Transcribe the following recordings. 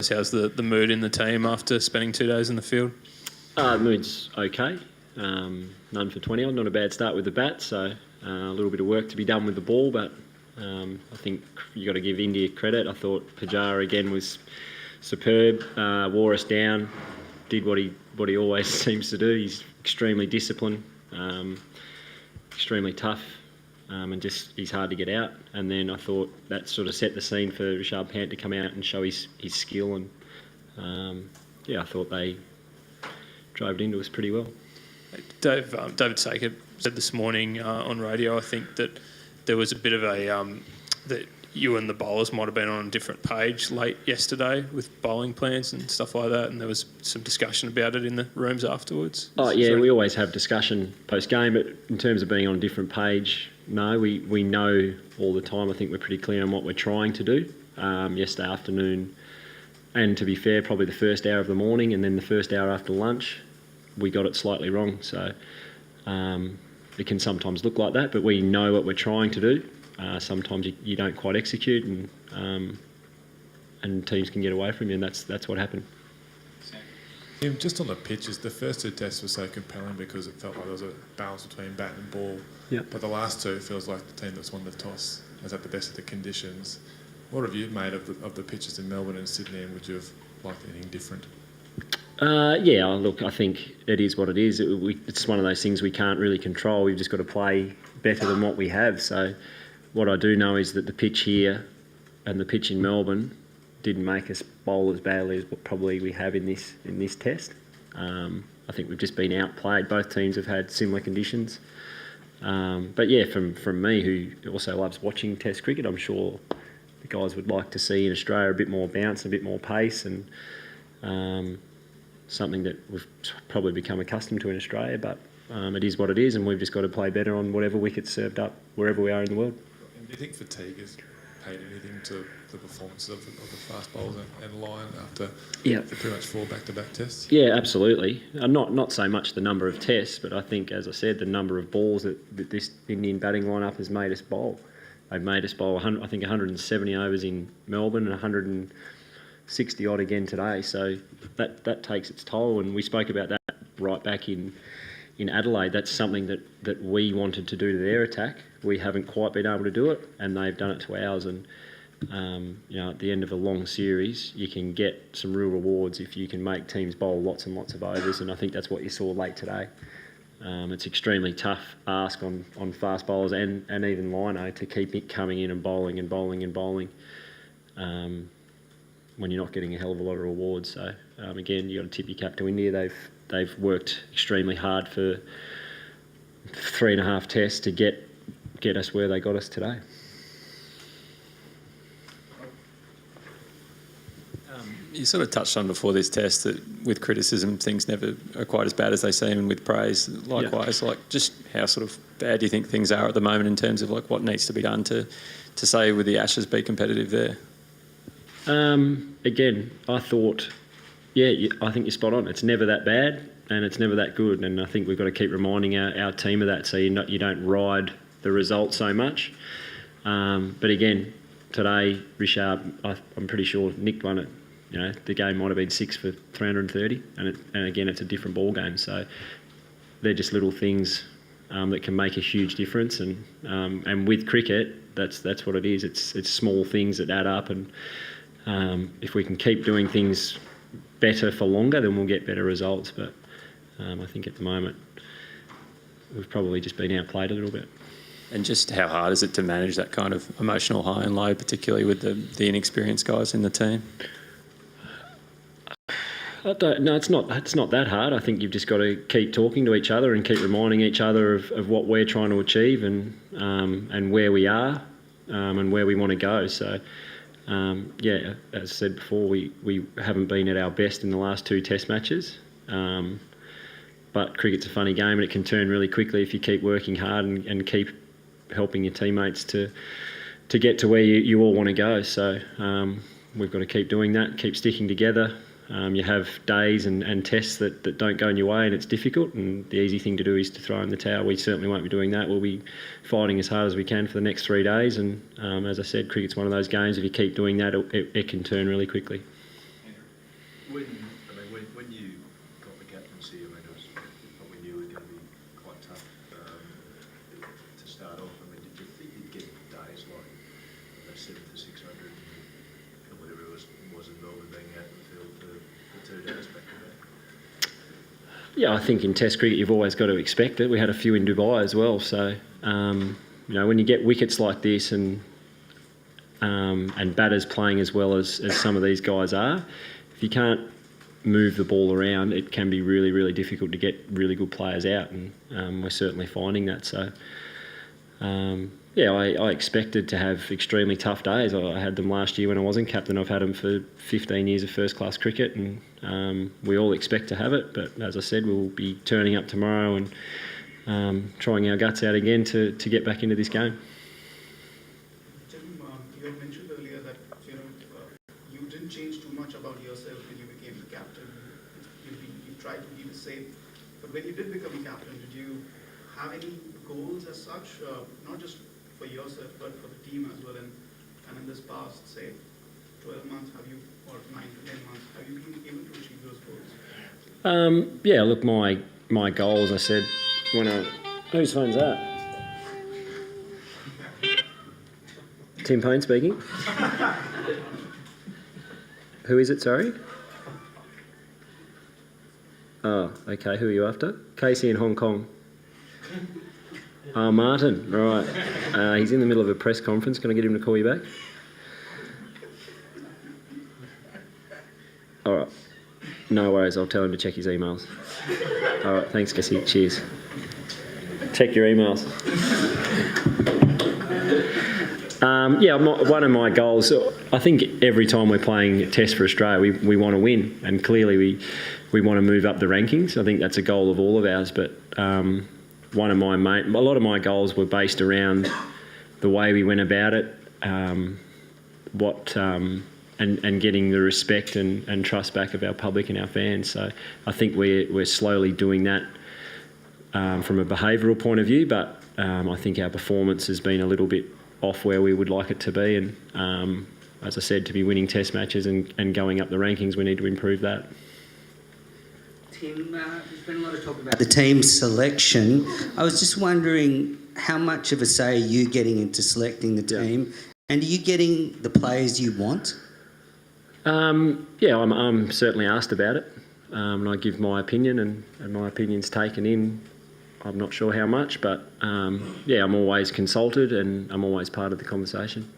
How's the mood in the team after spending 2 days in the field? The mood's okay. None for 20 on, not a bad start with the bat, so a little bit of work to be done with the ball, but I think you got to give India credit. I thought Pujara again was superb, wore us down, did what he always seems to do. He's extremely disciplined, extremely tough, and just he's hard to get out. And then I thought that sort of set the scene for Rishabh Pant to come out and show his skill, and I thought they drove it into us pretty well. David Saker said this morning on radio, I think, that there was a bit of a that you and the bowlers might have been on a different page late yesterday with bowling plans and stuff like that, and there was some discussion about it in the rooms afterwards. Oh yeah, we always have discussion post-game, but in terms of being on a different page, no, we know all the time. I think we're pretty clear on what we're trying to do. Yesterday afternoon, and to be fair, probably the first hour of the morning and then the first hour after lunch, we got it slightly wrong. So it can sometimes look like that, but we know what we're trying to do. Sometimes you don't quite execute, and teams can get away from you, and that's what happened. Tim, just on the pitches, the first two tests were so compelling because it felt like there was a balance between bat and ball. Yep. But the last two, it feels like the team that's won the toss has had the best of the conditions. What have you made of the pitches in Melbourne and Sydney, and would you have liked anything different? Look, I think it is what it is. It's one of those things we can't really control. We've just got to play better than what we have. So what I do know is that the pitch here and the pitch in Melbourne didn't make us bowl as badly as what probably we have in this test. I think we've just been outplayed. Both teams have had similar conditions. But yeah, from me, who also loves watching Test cricket, I'm sure the guys would like to see in Australia a bit more bounce, a bit more pace, and something that we've probably become accustomed to in Australia. But it is what it is, and we've just got to play better on whatever wicket's served up wherever we are in the world. And do you think fatigue has paid anything to the performances of the fast bowlers and line after pretty much 4 back-to-back tests? Yeah, absolutely. Not so much the number of tests, but I think, as I said, the number of balls that this Indian batting lineup has made us bowl. They've made us bowl, I think, 170 overs in Melbourne and 160 odd again today. So that takes its toll, and we spoke about that right back in Adelaide. That's something that we wanted to do to their attack. We haven't quite been able to do it, and they've done it to ours. And at the end of a long series, you can get some real rewards if you can make teams bowl lots and lots of overs, and I think that's what you saw late today. It's extremely tough ask on fast bowlers and even lino to keep it coming in and bowling and bowling and bowling when you're not getting a hell of a lot of rewards. So again, you got to tip your cap to India. They've worked extremely hard for 3.5 tests to get us where they got us today. You sort of touched on before this test that with criticism things never are quite as bad as they seem, and with praise likewise. Yeah. Like, just how sort of bad do you think things are at the moment in terms of like what needs to be done to say with the Ashes be competitive there? Again, I thought, I think you're spot on. It's never that bad and it's never that good, and I think we've got to keep reminding our team of that so you don't ride the result so much. But again, today, Rishabh, I'm pretty sure nicked one at. The game might have been 6 for 330, and again, it's a different ball game. So they're just little things that can make a huge difference. And with cricket, that's what it is. It's small things that add up, and if we can keep doing things better for longer, then we'll get better results. But I think at the moment, we've probably just been outplayed a little bit. And just how hard is it to manage that kind of emotional high and low, particularly with the inexperienced guys in the team? It's not that hard. I think you've just got to keep talking to each other and keep reminding each other of what we're trying to achieve and where we are and where we want to go. So, as I said before, we haven't been at our best in the last 2 test matches. But cricket's a funny game, and it can turn really quickly if you keep working hard and keep helping your teammates to get to where you all want to go. So we've got to keep doing that, keep sticking together. You have days and tests that don't go in your way, and it's difficult, and the easy thing to do is to throw in the towel. We certainly won't be doing that. We'll be fighting as hard as we can for the next 3 days, and as I said, cricket's one of those games. If you keep doing that, it can turn really quickly. When you got the captaincy, I mean, it was probably knew it was going to be quite tough to start off. I mean, did you think you'd get days like the 7 for 600 and whatever it was in Melbourne being out in the field for 2 days back to back? Yeah, I think in Test cricket you've always got to expect it. We had a few in Dubai as well, so when you get wickets like this and batters playing as well as some of these guys are, if you can't move the ball around, it can be really, really difficult to get really good players out, and we're certainly finding that. So, I expected to have extremely tough days. I had them last year when I wasn't captain. I've had them for 15 years of first-class cricket, and we all expect to have it. But as I said, we'll be turning up tomorrow and trying our guts out again to get back into this game. Tim, you had mentioned earlier that you didn't change too much about yourself when you became the captain. You tried to be the same. But when you did become a captain, did you have any goals as such, not just for yourself but for the team as well? And in this past, say, 12 months, or 9 to 10 months, have you been able to achieve those goals? Look, my goals, I said, whose phone's that? Tim Paine speaking. Who is it, sorry? Oh, okay, who are you after? Casey in Hong Kong. Oh, Martin, right. He's in the middle of a press conference. Can I get him to call you back? All right. No worries, I'll tell him to check his emails. All right, thanks, Casey. Cheers. Check your emails. One of my goals, I think every time we're playing a test for Australia, we want to win, and clearly we want to move up the rankings. I think that's a goal of all of ours, but a lot of my goals were based around the way we went about it, and getting the respect and trust back of our public and our fans. So I think we're slowly doing that from a behavioural point of view, but I think our performance has been a little bit off where we would like it to be, and as I said, to be winning test matches and going up the rankings, we need to improve that. Tim, there's been a lot of talk about the team selection. I was just wondering how much of a say are you getting into selecting the team, and are you getting the players you want? I'm certainly asked about it, and I give my opinion, and my opinion's taken in. I'm not sure how much, but I'm always consulted and I'm always part of the conversation.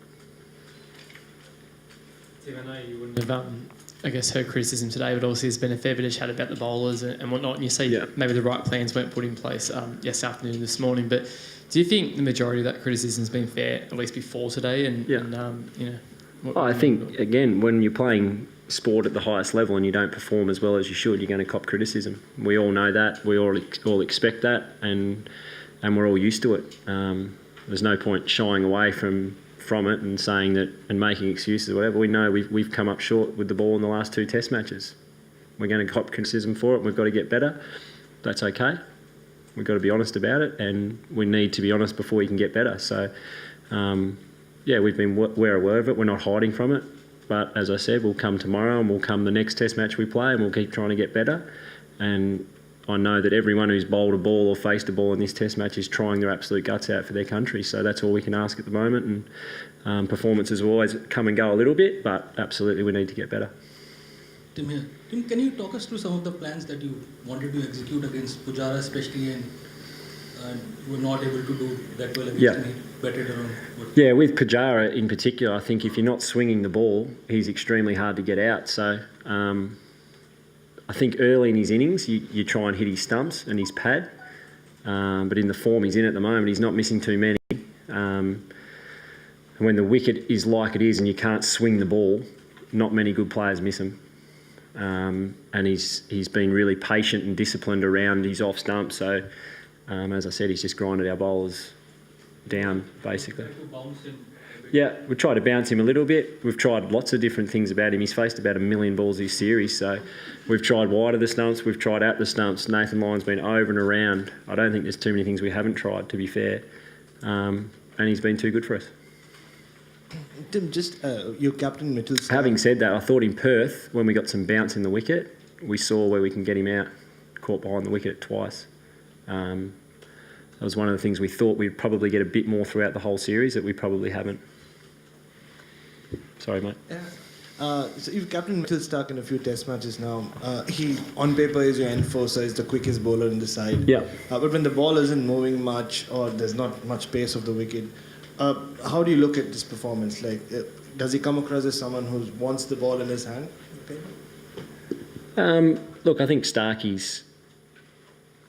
Tim, I know you wouldn't have, heard criticism today, but obviously there's been a fair bit of chat about the bowlers and whatnot, and you see maybe the right plans weren't put in place yesterday afternoon, this morning, but do you think the majority of that criticism has been fair, at least before today? I think, again, when you're playing sport at the highest level and you don't perform as well as you should, you're going to cop criticism. We all know that. We all expect that, and we're all used to it. There's no point shying away from it and saying that and making excuses or whatever. We know we've come up short with the ball in the last 2 test matches. We're going to cop criticism for it, and we've got to get better. That's okay. We've got to be honest about it, and we need to be honest before we can get better. So, we're aware of it. We're not hiding from it. But as I said, we'll come tomorrow and we'll come the next test match we play, and we'll keep trying to get better. And I know that everyone who's bowled a ball or faced a ball in this test match is trying their absolute guts out for their country. So that's all we can ask at the moment. And performances will always come and go a little bit, but absolutely we need to get better. Tim here. Tim, can you talk us through some of the plans that you wanted to execute against Pujara especially, and you were not able to do that well against me? With Pujara in particular, I think if you're not swinging the ball, he's extremely hard to get out. So I think early in his innings, you try and hit his stumps and his pad. But in the form he's in at the moment, he's not missing too many. And when the wicket is like it is and you can't swing the ball, not many good players miss him. And he's been really patient and disciplined around his off stump. So, as I said, he's just grinded our bowlers down, basically. We've tried to bounce him a little bit. We've tried lots of different things about him. He's faced about 1 million balls this series, so we've tried wide of the stumps, we've tried out the stumps. Nathan Lyon's been over and around. I don't think there's too many things we haven't tried, to be fair. And he's been too good for us. Tim, just your captain Mitchell Starc. Having said that, I thought in Perth, when we got some bounce in the wicket, we saw where we can get him out, caught behind the wicket twice. That was one of the things we thought we'd probably get a bit more throughout the whole series that we probably haven't. Sorry, mate. So you've captained Mitchell Starc in a few Test matches now. He, on paper, is your enforcer, is the quickest bowler in the side. Yeah. But when the ball isn't moving much or there's not much pace of the wicket, how do you look at this performance? Like, does he come across as someone who wants the ball in his hand? Look, I think Starkey's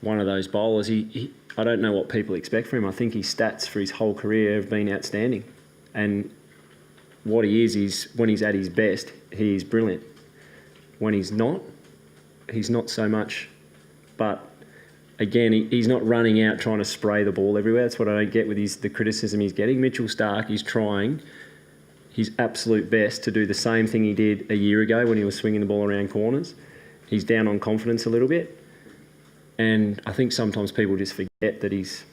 one of those bowlers. I don't know what people expect from him. I think his stats for his whole career have been outstanding. And what he is when he's at his best, he is brilliant. When he's not so much. But again, he's not running out trying to spray the ball everywhere. That's what I don't get with the criticism he's getting. Mitchell Starc is trying his absolute best to do the same thing he did a year ago when he was swinging the ball around corners. He's down on confidence a little bit. And I think sometimes people just forget that he's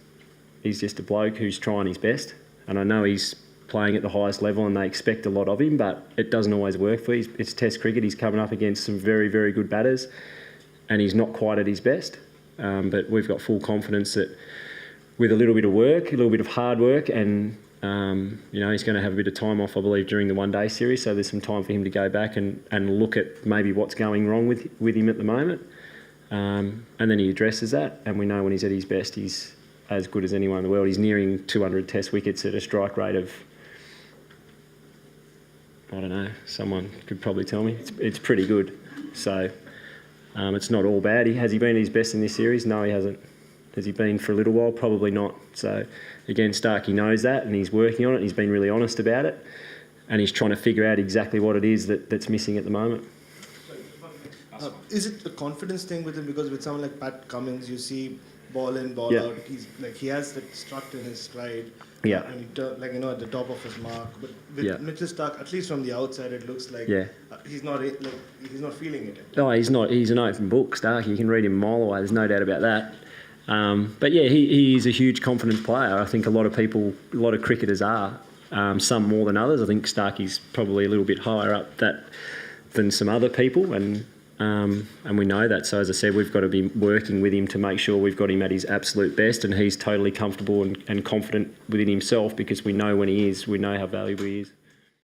just a bloke who's trying his best. And I know he's playing at the highest level and they expect a lot of him, but it doesn't always work for him. It's Test cricket. He's coming up against some very, very good batters and he's not quite at his best. But we've got full confidence that with a little bit of work, a little bit of hard work, and he's going to have a bit of time off, I believe, during the one-day series. So there's some time for him to go back and look at maybe what's going wrong with him at the moment. And then he addresses that, and we know when he's at his best, he's as good as anyone in the world. He's nearing 200 Test wickets at a strike rate of, I don't know, someone could probably tell me. It's pretty good. So it's not all bad. Has he been at his best in this series? No, he hasn't. Has he been for a little while? Probably not. So again, Starkey knows that and he's working on it. He's been really honest about it and he's trying to figure out exactly what it is that's missing at the moment. Is it a confidence thing with him? Because with someone like Pat Cummins, you see ball in, ball out. He's like he has that strut in his stride. Yeah. And he at the top of his mark. But with Mitchell Starc, at least from the outside, it looks like he's not feeling it. No, he's not. He's an open book, Starkey. You can read him a mile away. There's no doubt about that. But yeah, he is a huge confidence player. I think a lot of cricketers are. Some more than others. I think Starkey's probably a little bit higher up than some other people, and we know that. So as I said, we've got to be working with him to make sure we've got him at his absolute best, and he's totally comfortable and confident within himself because we know when he is, we know how valuable he is.